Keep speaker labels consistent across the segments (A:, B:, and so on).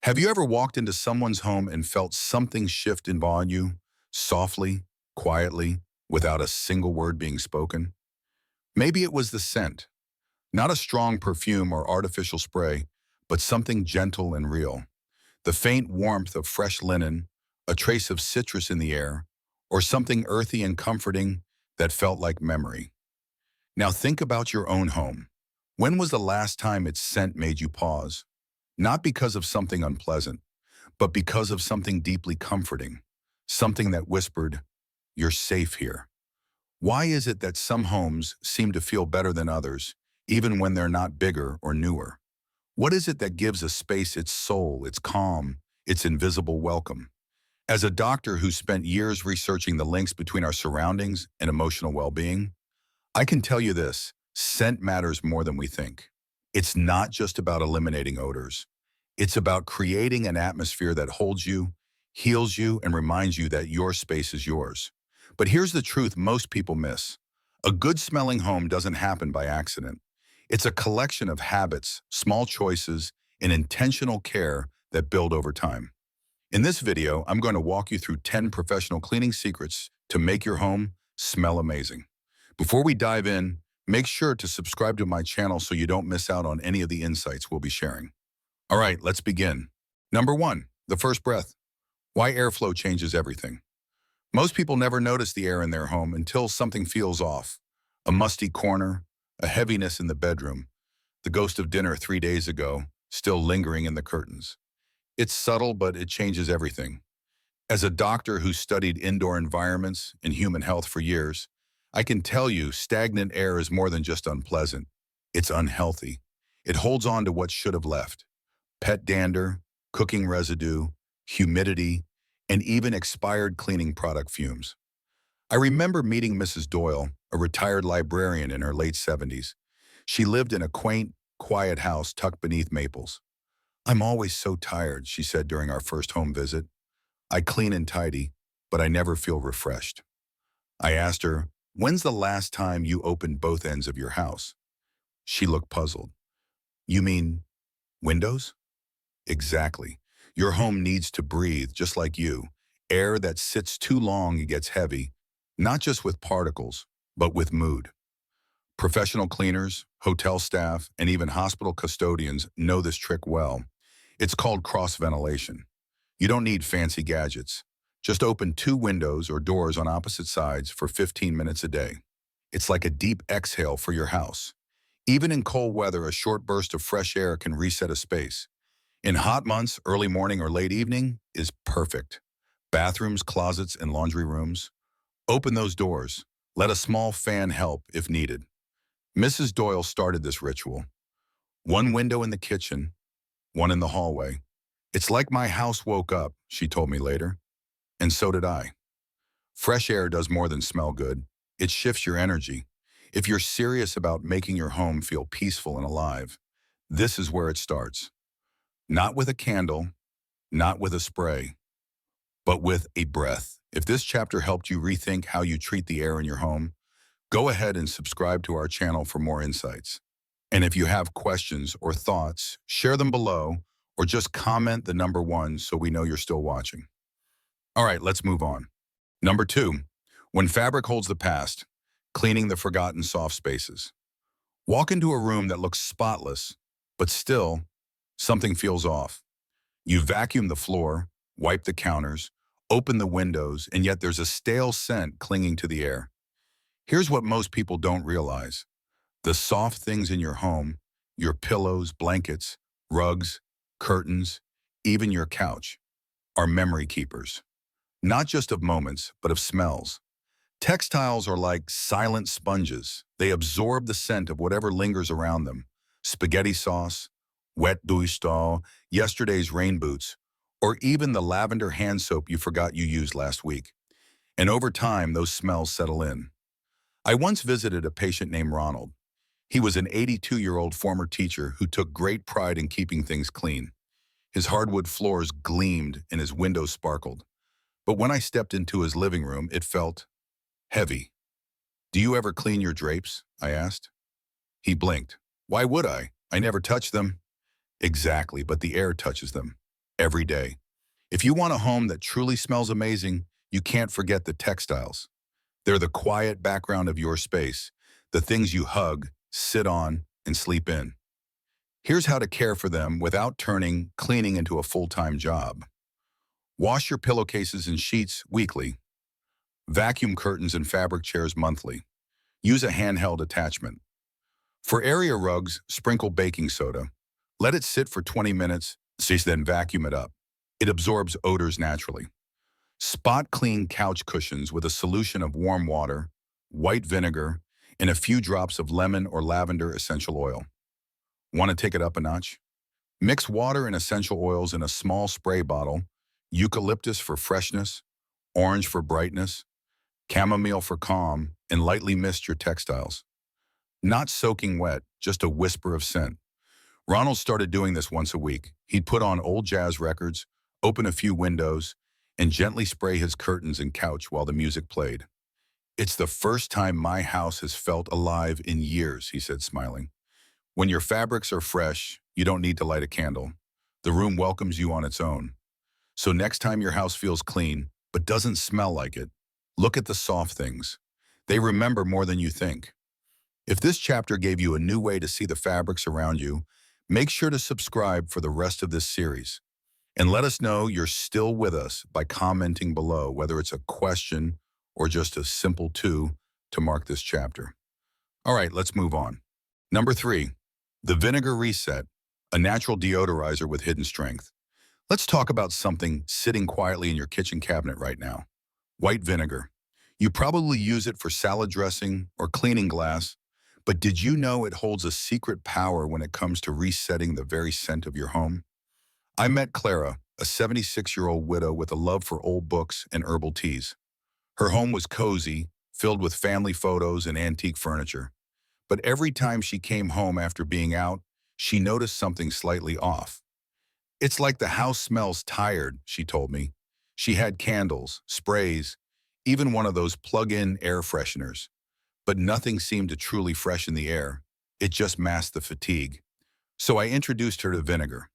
A: Have you ever walked into someone's home and felt something shift in you, softly, quietly, without a single word being spoken? Maybe it was the scent, not a strong perfume or artificial spray, but something gentle and real. The faint warmth of fresh linen, a trace of citrus in the air, or something earthy and comforting that felt like memory. Now think about your own home. When was the last time its scent made you pause? Not because of something unpleasant, but because of something deeply comforting, something that whispered, "You're safe here." Why is it that some homes seem to feel better than others, even when they're not bigger or newer? What is it that gives a space its soul, its calm, its invisible welcome? As a doctor who spent years researching the links between our surroundings and emotional well-being, I can tell you this: scent matters more than we think. It's not just about eliminating odors. It's about creating an atmosphere that holds you, heals you, and reminds you that your space is yours. But here's the truth most people miss. A good smelling home doesn't happen by accident. It's a collection of habits, small choices, and intentional care that build over time. In this video, I'm going to walk you through 10 professional cleaning secrets to make your home smell amazing. Before we dive in, make sure to subscribe to my channel so you don't miss out on any of the insights we'll be sharing. All right, let's begin. Number one, the first breath. Why airflow changes everything. Most people never notice the air in their home until something feels off. A musty corner, a heaviness in the bedroom, the ghost of dinner 3 days ago, still lingering in the curtains. It's subtle, but it changes everything. As a doctor who studied indoor environments and human health for years, I can tell you stagnant air is more than just unpleasant. It's unhealthy. It holds on to what should have left. Pet dander, cooking residue, humidity, and even expired cleaning product fumes. I remember meeting Mrs. Doyle, a retired librarian in her late 70s. She lived in a quaint, quiet house tucked beneath maples. "I'm always so tired," she said during our first home visit. "I clean and tidy, but I never feel refreshed." I asked her, "When's the last time you opened both ends of your house?" She looked puzzled. "You mean windows?" Exactly. Your home needs to breathe, just like you. Air that sits too long and gets heavy, not just with particles, but with mood. Professional cleaners, hotel staff, and even hospital custodians know this trick well. It's called cross-ventilation. You don't need fancy gadgets. Just open two windows or doors on opposite sides for 15 minutes a day. It's like a deep exhale for your house. Even in cold weather, a short burst of fresh air can reset a space. In hot months, early morning or late evening is perfect. Bathrooms, closets, and laundry rooms. Open those doors. Let a small fan help if needed. Mrs. Doyle started this ritual. One window in the kitchen, one in the hallway. "It's like my house woke up," she told me later. And so did I. Fresh air does more than smell good. It shifts your energy. If you're serious about making your home feel peaceful and alive, this is where it starts. Not with a candle, not with a spray, but with a breath. If this chapter helped you rethink how you treat the air in your home, go ahead and subscribe to our channel for more insights. And if you have questions or thoughts, share them below or just comment the number 1 so we know you're still watching. All right, let's move on. Number 2, when fabric holds the past, cleaning the forgotten soft spaces. Walk into a room that looks spotless, but still, something feels off. You vacuum the floor, wipe the counters, open the windows, and yet there's a stale scent clinging to the air. Here's what most people don't realize. The soft things in your home, your pillows, blankets, rugs, curtains, even your couch, are memory keepers. Not just of moments, but of smells. Textiles are like silent sponges. They absorb the scent of whatever lingers around them. Spaghetti sauce, wet douche stall, yesterday's rain boots, or even the lavender hand soap you forgot you used last week. And over time, those smells settle in. I once visited a patient named Ronald. He was an 82-year-old former teacher who took great pride in keeping things clean. His hardwood floors gleamed and his windows sparkled. But when I stepped into his living room, it felt heavy. "Do you ever clean your drapes?" I asked. He blinked. "Why would I? I never touch them." Exactly, but the air touches them. every day. If you want a home that truly smells amazing, you can't forget the textiles. They're the quiet background of your space, the things you hug, sit on, and sleep in. Here's how to care for them without turning cleaning into a full-time job. Wash your pillowcases and sheets weekly. Vacuum curtains and fabric chairs monthly. Use a handheld attachment. For area rugs, sprinkle baking soda. Let it sit for 20 minutes, then vacuum it up. It absorbs odors naturally. Spot clean couch cushions with a solution of warm water, white vinegar, and a few drops of lemon or lavender essential oil. Want to take it up a notch? Mix water and essential oils in a small spray bottle, eucalyptus for freshness, orange for brightness, chamomile for calm, and lightly mist your textiles. Not soaking wet, just a whisper of scent. Ronald started doing this once a week. He'd put on old jazz records, open a few windows, and gently spray his curtains and couch while the music played. "It's the first time my house has felt alive in years," he said, smiling. When your fabrics are fresh, you don't need to light a candle. The room welcomes you on its own. So next time your house feels clean, but doesn't smell like it, look at the soft things. They remember more than you think. If this chapter gave you a new way to see the fabrics around you, make sure to subscribe for the rest of this series. And let us know you're still with us by commenting below, whether it's a question or just a simple 2 to mark this chapter. All right, let's move on. Number 3, the Vinegar Reset, a natural deodorizer with hidden strength. Let's talk about something sitting quietly in your kitchen cabinet right now. White vinegar. You probably use it for salad dressing or cleaning glass, but did you know it holds a secret power when it comes to resetting the very scent of your home? I met Clara, a 76-year-old widow with a love for old books and herbal teas. Her home was cozy, filled with family photos and antique furniture. But every time she came home after being out, she noticed something slightly off. "It's like the house smells tired," she told me. She had candles, sprays, even one of those plug-in air fresheners. But nothing seemed to truly freshen the air. It just masked the fatigue. So I introduced her to vinegar.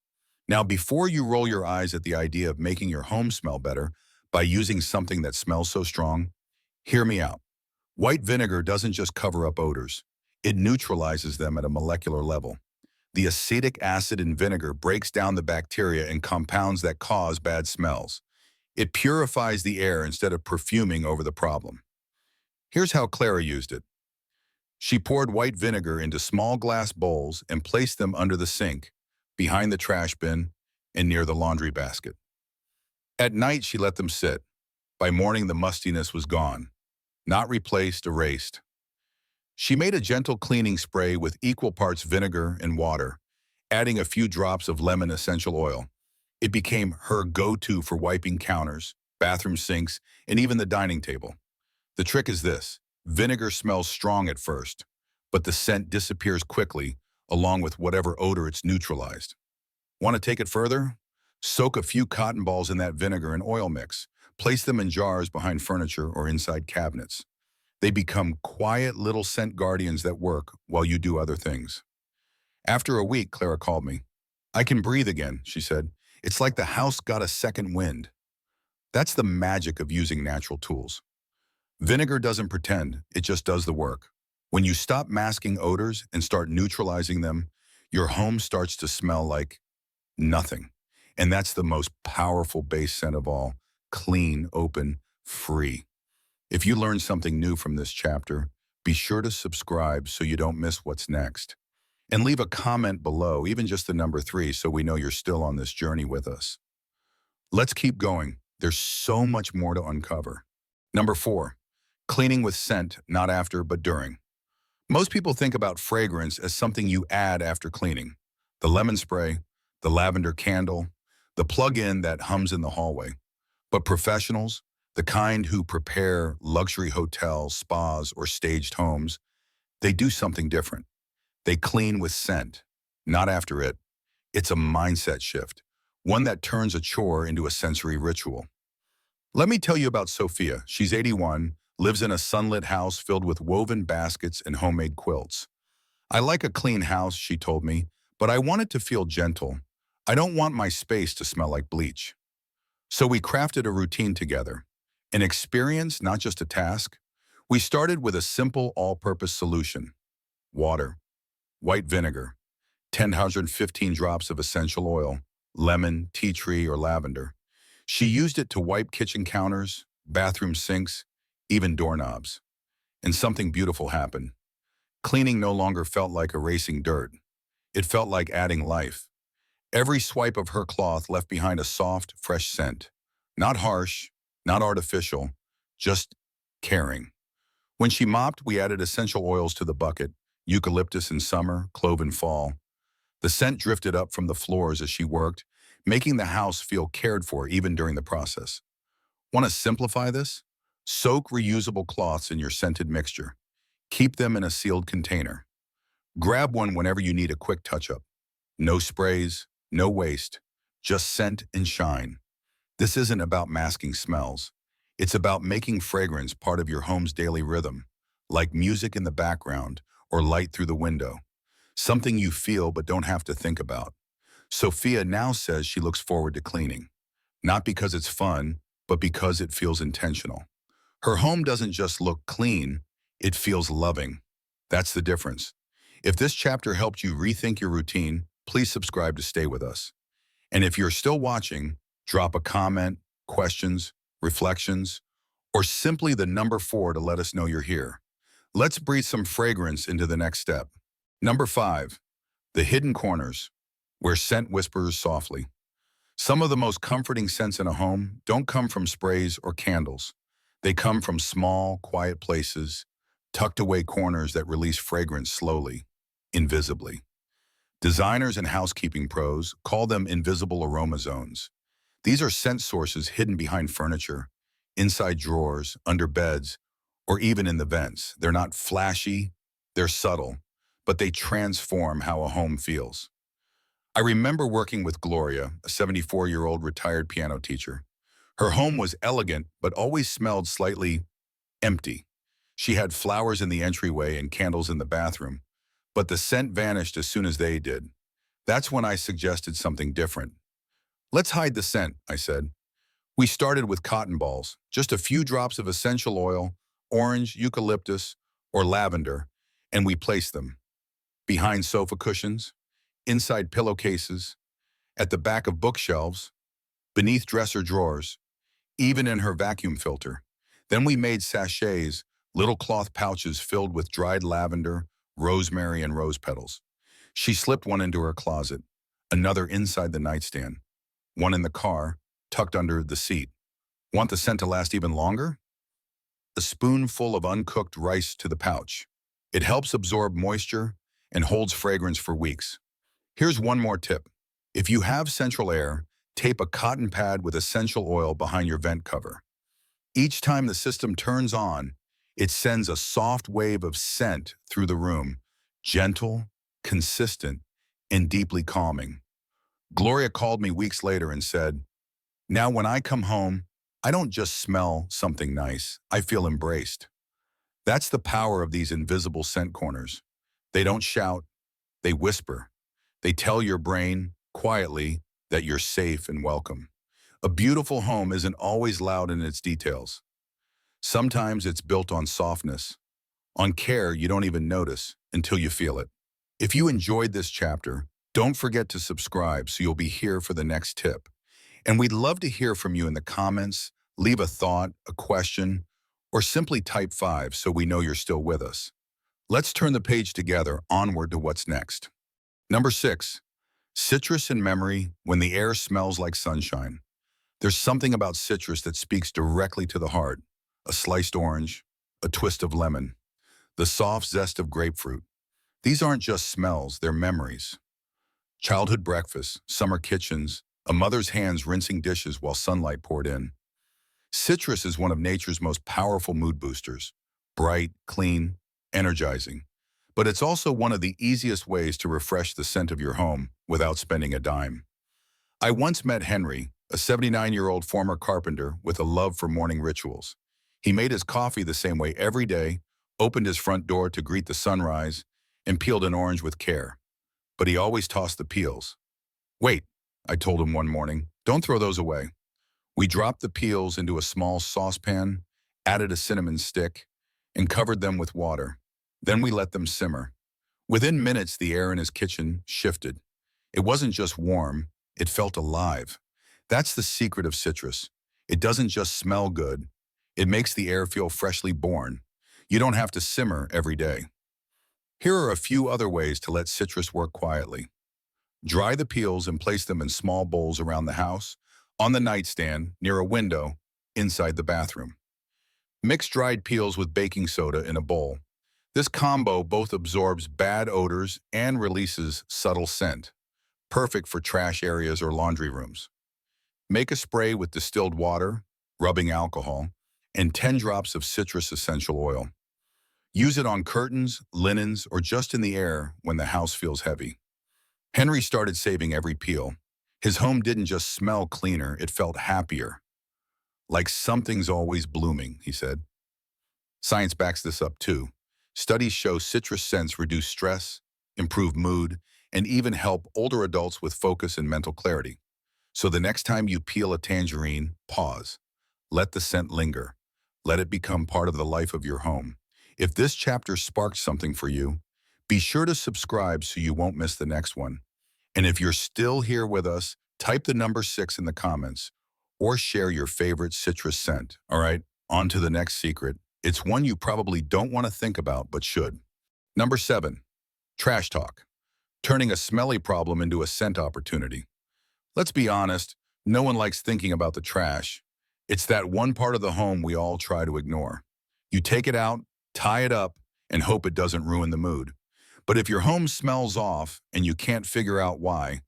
A: Now, before you roll your eyes at the idea of making your home smell better by using something that smells so strong, hear me out. White vinegar doesn't just cover up odors. It neutralizes them at a molecular level. The acetic acid in vinegar breaks down the bacteria and compounds that cause bad smells. It purifies the air instead of perfuming over the problem. Here's how Clara used it. She poured white vinegar into small glass bowls and placed them under the sink, behind the trash bin, and near the laundry basket. At night, she let them sit. By morning, the mustiness was gone. Not replaced, erased. She made a gentle cleaning spray with equal parts vinegar and water, adding a few drops of lemon essential oil. It became her go-to for wiping counters, bathroom sinks, and even the dining table. The trick is this: vinegar smells strong at first, but the scent disappears quickly, along with whatever odor it's neutralized. Want to take it further? Soak a few cotton balls in that vinegar and oil mix. Place them in jars behind furniture or inside cabinets. They become quiet little scent guardians that work while you do other things. After a week, Clara called me. "I can breathe again," she said. "It's like the house got a second wind." That's the magic of using natural tools. Vinegar doesn't pretend, it just does the work. When you stop masking odors and start neutralizing them, your home starts to smell like nothing. And that's the most powerful base scent of all: clean, open, free. If you learned something new from this chapter, be sure to subscribe so you don't miss what's next. And leave a comment below, even just the number 3, so we know you're still on this journey with us. Let's keep going. There's so much more to uncover. Number 4, cleaning with scent, not after, but during. Most people think about fragrance as something you add after cleaning. The lemon spray, the lavender candle, the plug-in that hums in the hallway. But professionals, the kind who prepare luxury hotels, spas, or staged homes, they do something different. They clean with scent, not after it. It's a mindset shift, one that turns a chore into a sensory ritual. Let me tell you about Sophia. She's 81, lives in a sunlit house filled with woven baskets and homemade quilts. "I like a clean house," she told me, "but I want it to feel gentle. I don't want my space to smell like bleach. So we crafted a routine together, an experience, not just a task. We started with a simple all-purpose solution: water, white vinegar, 10 drops of essential oil, lemon, tea tree, or lavender. She used it to wipe kitchen counters, bathroom sinks, even doorknobs. And something beautiful happened. Cleaning no longer felt like erasing dirt. It felt like adding life. Every swipe of her cloth left behind a soft, fresh scent. Not harsh, not artificial, just caring. When she mopped, we added essential oils to the bucket: eucalyptus in summer, clove in fall. The scent drifted up from the floors as she worked, making the house feel cared for even during the process. Want to simplify this? Soak reusable cloths in your scented mixture. Keep them in a sealed container. Grab one whenever you need a quick touch-up. No sprays, no waste, just scent and shine. This isn't about masking smells. It's about making fragrance part of your home's daily rhythm, like music in the background or light through the window. Something you feel but don't have to think about. Sophia now says she looks forward to cleaning, not because it's fun, but because it feels intentional. Her home doesn't just look clean, it feels loving. That's the difference. If this chapter helped you rethink your routine, please subscribe to stay with us. And if you're still watching, drop a comment, questions, reflections, or simply the number 4 to let us know you're here. Let's breathe some fragrance into the next step. Number 5, the hidden corners, where scent whispers softly. Some of the most comforting scents in a home don't come from sprays or candles. They come from small, quiet places, tucked away corners that release fragrance slowly, invisibly. Designers and housekeeping pros call them invisible aroma zones. These are scent sources hidden behind furniture, inside drawers, under beds, or even in the vents. They're not flashy, they're subtle, but they transform how a home feels. I remember working with Gloria, a 74-year-old retired piano teacher. Her home was elegant, but always smelled slightly empty. She had flowers in the entryway and candles in the bathroom, but the scent vanished as soon as they did. That's when I suggested something different. Let's hide the scent, I said. We started with cotton balls, just a few drops of essential oil, orange, eucalyptus, or lavender, and we placed them behind sofa cushions, inside pillowcases, at the back of bookshelves, beneath dresser drawers, even in her vacuum filter. Then we made sachets, little cloth pouches filled with dried lavender, rosemary, and rose petals. She slipped one into her closet, another inside the nightstand, one in the car, tucked under the seat. Want the scent to last even longer? A spoonful of uncooked rice to the pouch. It helps absorb moisture and holds fragrance for weeks. Here's one more tip. If you have central air, tape a cotton pad with essential oil behind your vent cover. Each time the system turns on, it sends a soft wave of scent through the room, gentle, consistent, and deeply calming. Gloria called me weeks later and said, "Now when I come home, I don't just smell something nice, I feel embraced." That's the power of these invisible scent corners. They don't shout, they whisper. They tell your brain, quietly, that you're safe and welcome. A beautiful home isn't always loud in its details. Sometimes it's built on softness, on care you don't even notice until you feel it. If you enjoyed this chapter, don't forget to subscribe so you'll be here for the next tip. And we'd love to hear from you in the comments. Leave a thought, a question, or simply type 5 so we know you're still with us. Let's turn the page together, onward to what's next. Number 6, citrus in memory when the air smells like sunshine. There's something about citrus that speaks directly to the heart. A sliced orange, a twist of lemon, the soft zest of grapefruit. These aren't just smells, they're memories. Childhood breakfasts, summer kitchens, a mother's hands rinsing dishes while sunlight poured in. Citrus is one of nature's most powerful mood boosters. Bright, clean, energizing. But it's also one of the easiest ways to refresh the scent of your home without spending a dime. I once met Henry, a 79-year-old former carpenter with a love for morning rituals. He made his coffee the same way every day, opened his front door to greet the sunrise, and peeled an orange with care. But he always tossed the peels. Wait, I told him one morning. Don't throw those away. We dropped the peels into a small saucepan, added a cinnamon stick, and covered them with water. Then we let them simmer. Within minutes, the air in his kitchen shifted. It wasn't just warm, it felt alive. That's the secret of citrus. It doesn't just smell good, it makes the air feel freshly born. You don't have to simmer every day. Here are a few other ways to let citrus work quietly. Dry the peels and place them in small bowls around the house, on the nightstand, near a window, inside the bathroom. Mix dried peels with baking soda in a bowl. This combo both absorbs bad odors and releases subtle scent, perfect for trash areas or laundry rooms. Make a spray with distilled water, rubbing alcohol, and 10 drops of citrus essential oil. Use it on curtains, linens, or just in the air when the house feels heavy. Henry started saving every peel. His home didn't just smell cleaner, it felt happier. Like something's always blooming, he said. Science backs this up too. Studies show citrus scents reduce stress, improve mood, and even help older adults with focus and mental clarity. So the next time you peel a tangerine, pause. Let the scent linger. Let it become part of the life of your home. If this chapter sparked something for you, be sure to subscribe so you won't miss the next one. And if you're still here with us, type the number 6 in the comments or share your favorite citrus scent. All right, on to the next secret. It's one you probably don't want to think about, but should. Number 7, trash talk. Turning a smelly problem into a scent opportunity. Let's be honest, no one likes thinking about the trash. It's that one part of the home we all try to ignore. You take it out, tie it up, and hope it doesn't ruin the mood. But if your home smells off and you can't figure out why,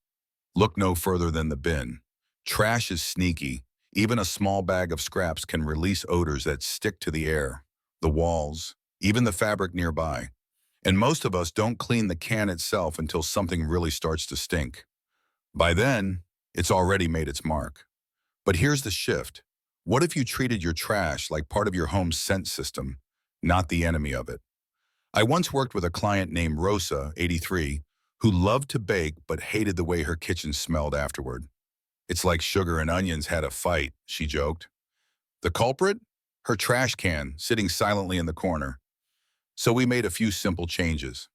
A: look no further than the bin. Trash is sneaky. Even a small bag of scraps can release odors that stick to the air, the walls, even the fabric nearby. And most of us don't clean the can itself until something really starts to stink. By then, it's already made its mark. But here's the shift. What if you treated your trash like part of your home's scent system, not the enemy of it? I once worked with a client named Rosa, 83, who loved to bake but hated the way her kitchen smelled afterward. It's like sugar and onions had a fight, she joked. The culprit? Her trash can, sitting silently in the corner. So we made a few simple changes.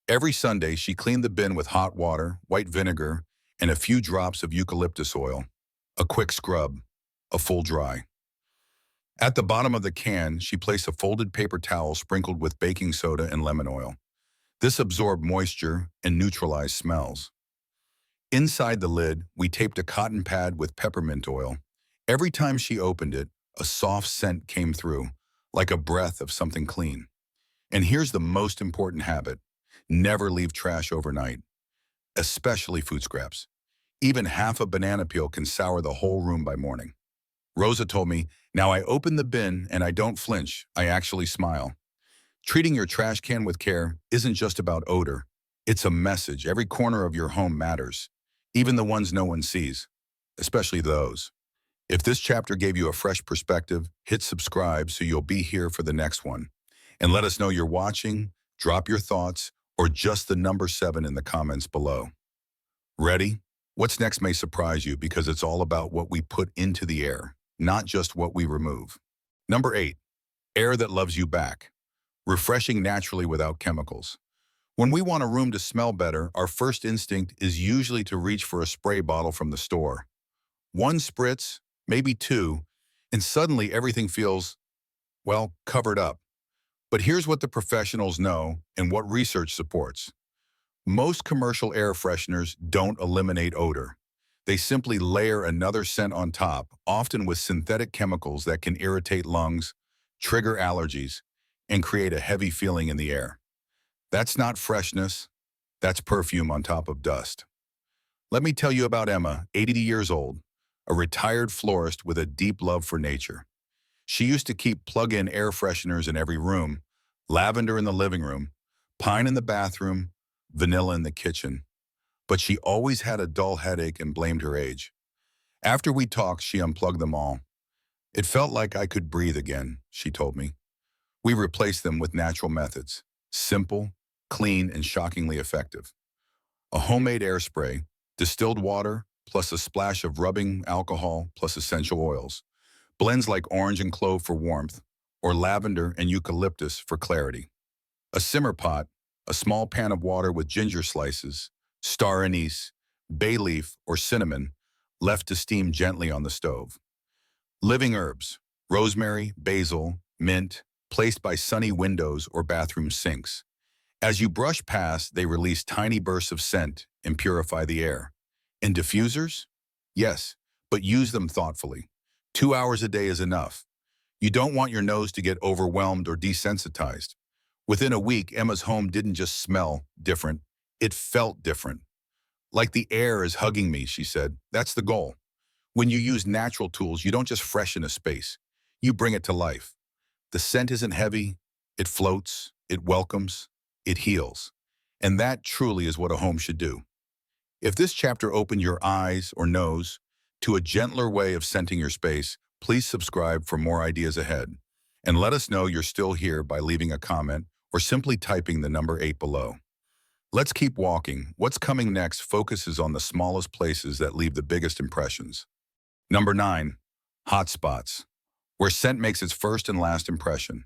A: Every Sunday, she cleaned the bin with hot water, white vinegar, and a few drops of eucalyptus oil. A quick scrub, a full dry. At the bottom of the can, she placed a folded paper towel sprinkled with baking soda and lemon oil. This absorbed moisture and neutralized smells. Inside the lid, we taped a cotton pad with peppermint oil. Every time she opened it, a soft scent came through, like a breath of something clean. And here's the most important habit. Never leave trash overnight, especially food scraps. Even half a banana peel can sour the whole room by morning. Rosa told me, now I open the bin and I don't flinch, I actually smile. Treating your trash can with care isn't just about odor. It's a message. Every corner of your home matters, even the ones no one sees, especially those. If this chapter gave you a fresh perspective, hit subscribe so you'll be here for the next one. And let us know you're watching, drop your thoughts, or just the number 7 in the comments below. Ready? What's next may surprise you because it's all about what we put into the air, not just what we remove. Number 8, air that loves you back. Refreshing naturally without chemicals. When we want a room to smell better, our first instinct is usually to reach for a spray bottle from the store. One spritz, maybe 2, and suddenly everything feels, well, covered up. But here's what the professionals know and what research supports. Most commercial air fresheners don't eliminate odor. They simply layer another scent on top, often with synthetic chemicals that can irritate lungs, trigger allergies, and create a heavy feeling in the air. That's not freshness, that's perfume on top of dust. Let me tell you about Emma, 80 years old, a retired florist with a deep love for nature. She used to keep plug-in air fresheners in every room, lavender in the living room, pine in the bathroom, vanilla in the kitchen. But she always had a dull headache and blamed her age. After we talked, she unplugged them all. It felt like I could breathe again, she told me. We replaced them with natural methods, simple, clean, and shockingly effective. A homemade air spray, Distilled water plus a splash of rubbing alcohol plus essential oils. Blends like orange and clove for warmth, or lavender and eucalyptus for clarity. A simmer pot, a small pan of water with ginger slices, star anise, bay leaf, or cinnamon, left to steam gently on the stove. Living herbs, rosemary, basil, mint, placed by sunny windows or bathroom sinks. As you brush past, they release tiny bursts of scent and purify the air. And diffusers? Yes, but use them thoughtfully. 2 hours a day is enough. You don't want your nose to get overwhelmed or desensitized. Within a week, Emma's home didn't just smell different, it felt different. Like the air is hugging me, she said. That's the goal. When you use natural tools, you don't just freshen a space. You bring it to life. The scent isn't heavy, it floats, it welcomes, it heals. And that truly is what a home should do. If this chapter opened your eyes or nose to a gentler way of scenting your space, please subscribe for more ideas ahead. And let us know you're still here by leaving a comment or simply typing the number 8 below. Let's keep walking. What's coming next focuses on the smallest places that leave the biggest impressions. Number 9, hot spots, where scent makes its first and last impression.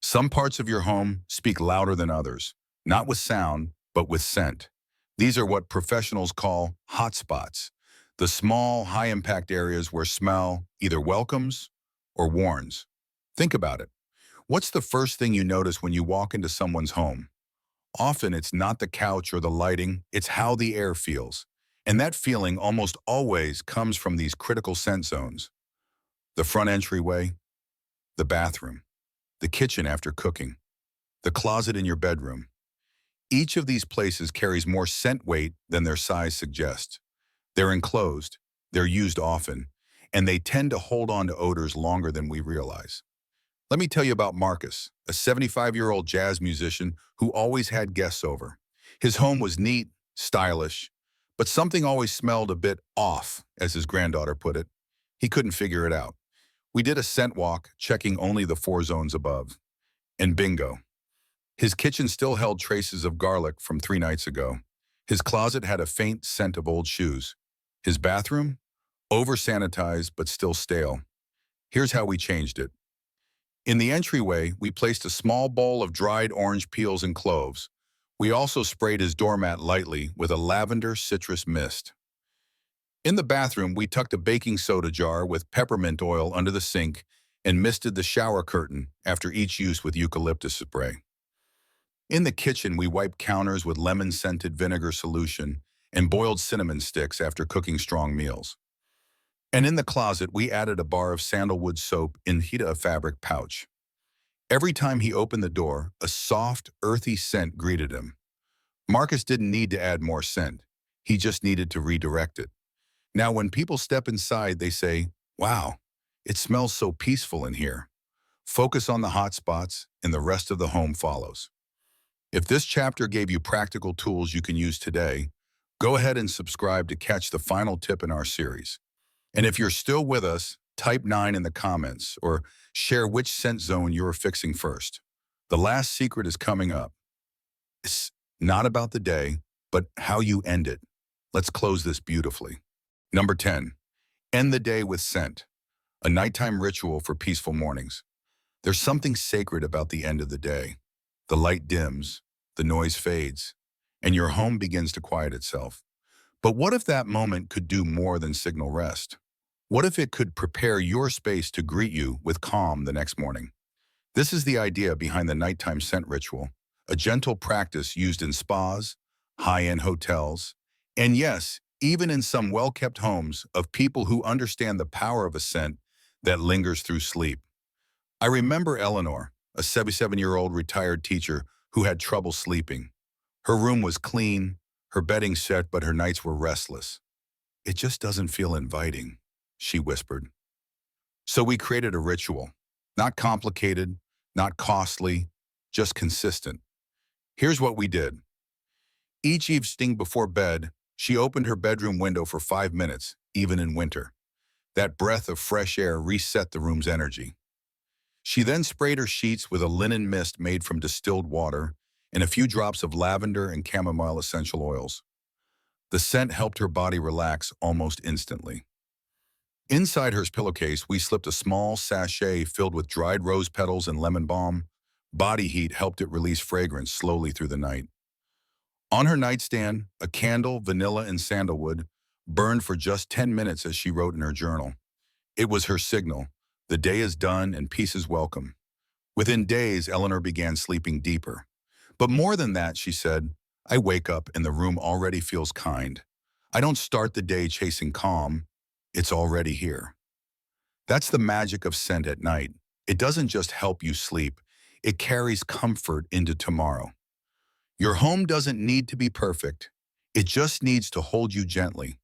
A: Some parts of your home speak louder than others, not with sound, but with scent. These are what professionals call hot spots, the small, high-impact areas where smell either welcomes or warns. Think about it. What's the first thing you notice when you walk into someone's home? Often it's not the couch or the lighting, it's how the air feels. And that feeling almost always comes from these critical scent zones. The front entryway, the bathroom, the kitchen after cooking, the closet in your bedroom. Each of these places carries more scent weight than their size suggests. They're enclosed, they're used often, and they tend to hold on to odors longer than we realize. Let me tell you about Marcus, a 75-year-old jazz musician who always had guests over. His home was neat, stylish, but something always smelled a bit off, as his granddaughter put it. He couldn't figure it out. We did a scent walk, checking only the 4 zones above. And bingo. His kitchen still held traces of garlic from 3 nights ago. His closet had a faint scent of old shoes. His bathroom? Over-sanitized, but still stale. Here's how we changed it. In the entryway, we placed a small bowl of dried orange peels and cloves. We also sprayed his doormat lightly with a lavender citrus mist. In the bathroom, we tucked a baking soda jar with peppermint oil under the sink and misted the shower curtain after each use with eucalyptus spray. In the kitchen, we wiped counters with lemon-scented vinegar solution and boiled cinnamon sticks after cooking strong meals. And in the closet, we added a bar of sandalwood soap in a fabric pouch. Every time he opened the door, a soft, earthy scent greeted him. Marcus didn't need to add more scent. He just needed to redirect it. Now, when people step inside, they say, "Wow, it smells so peaceful in here." Focus on the hot spots, and the rest of the home follows. If this chapter gave you practical tools you can use today, go ahead and subscribe to catch the final tip in our series. And if you're still with us, type 9 in the comments or share which scent zone you're fixing first. The last secret is coming up. It's not about the day, but how you end it. Let's close this beautifully. Number 10, end the day with scent, a nighttime ritual for peaceful mornings. There's something sacred about the end of the day. The light dims, the noise fades, and your home begins to quiet itself. But what if that moment could do more than signal rest? What if it could prepare your space to greet you with calm the next morning? This is the idea behind the nighttime scent ritual, a gentle practice used in spas, high-end hotels, and yes, even in some well-kept homes of people who understand the power of a scent that lingers through sleep. I remember Eleanor, a 77-year-old retired teacher who had trouble sleeping. Her room was clean, her bedding set, but her nights were restless. "It just doesn't feel inviting," she whispered. So we created a ritual, not complicated, not costly, just consistent. Here's what we did. Each evening before bed, she opened her bedroom window for 5 minutes, even in winter. That breath of fresh air reset the room's energy. She then sprayed her sheets with a linen mist made from distilled water and a few drops of lavender and chamomile essential oils. The scent helped her body relax almost instantly. Inside her pillowcase, we slipped a small sachet filled with dried rose petals and lemon balm. Body heat helped it release fragrance slowly through the night. On her nightstand, a candle, vanilla and sandalwood, burned for just 10 minutes as she wrote in her journal. It was her signal. The day is done and peace is welcome. Within days, Eleanor began sleeping deeper. But more than that, she said, I wake up and the room already feels kind. I don't start the day chasing calm. It's already here. That's the magic of scent at night. It doesn't just help you sleep. It carries comfort into tomorrow. Your home doesn't need to be perfect. It just needs to hold you gently.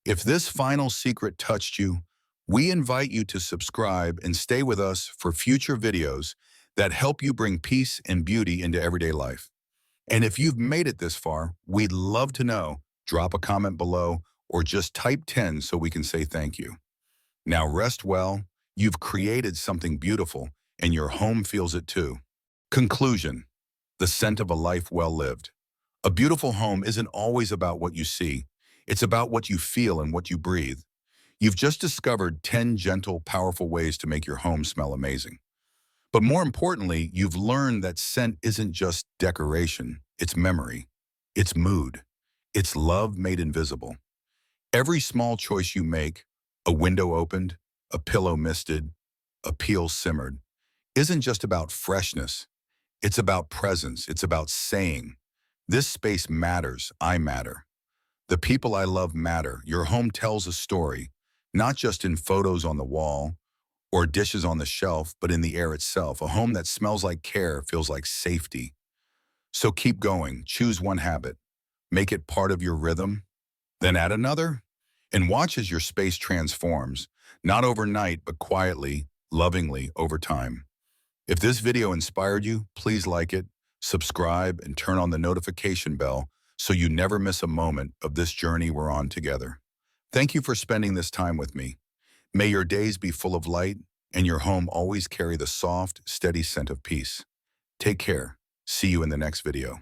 A: If this final secret touched you, we invite you to subscribe and stay with us for future videos that help you bring peace and beauty into everyday life. And if you've made it this far, we'd love to know. Drop a comment below or just type 10 so we can say thank you. Now rest well. You've created something beautiful and your home feels it too. Conclusion: the scent of a life well lived. A beautiful home isn't always about what you see. It's about what you feel and what you breathe. You've just discovered 10 gentle, powerful ways to make your home smell amazing. But more importantly, you've learned that scent isn't just decoration. It's memory. It's mood. It's love made invisible. Every small choice you make, a window opened, a pillow misted, a peel simmered, isn't just about freshness. It's about presence. It's about saying, this space matters. I matter. The people I love matter. Your home tells a story, not just in photos on the wall or dishes on the shelf, but in the air itself. A home that smells like care feels like safety. So keep going. Choose one habit. Make it part of your rhythm. Then add another. And watch as your space transforms, not overnight, but quietly, lovingly over time. If this video inspired you, please like it, subscribe, and turn on the notification bell so you never miss a moment of this journey we're on together. Thank you for spending this time with me. May your days be full of light and your home always carry the soft, steady scent of peace. Take care. See you in the next video.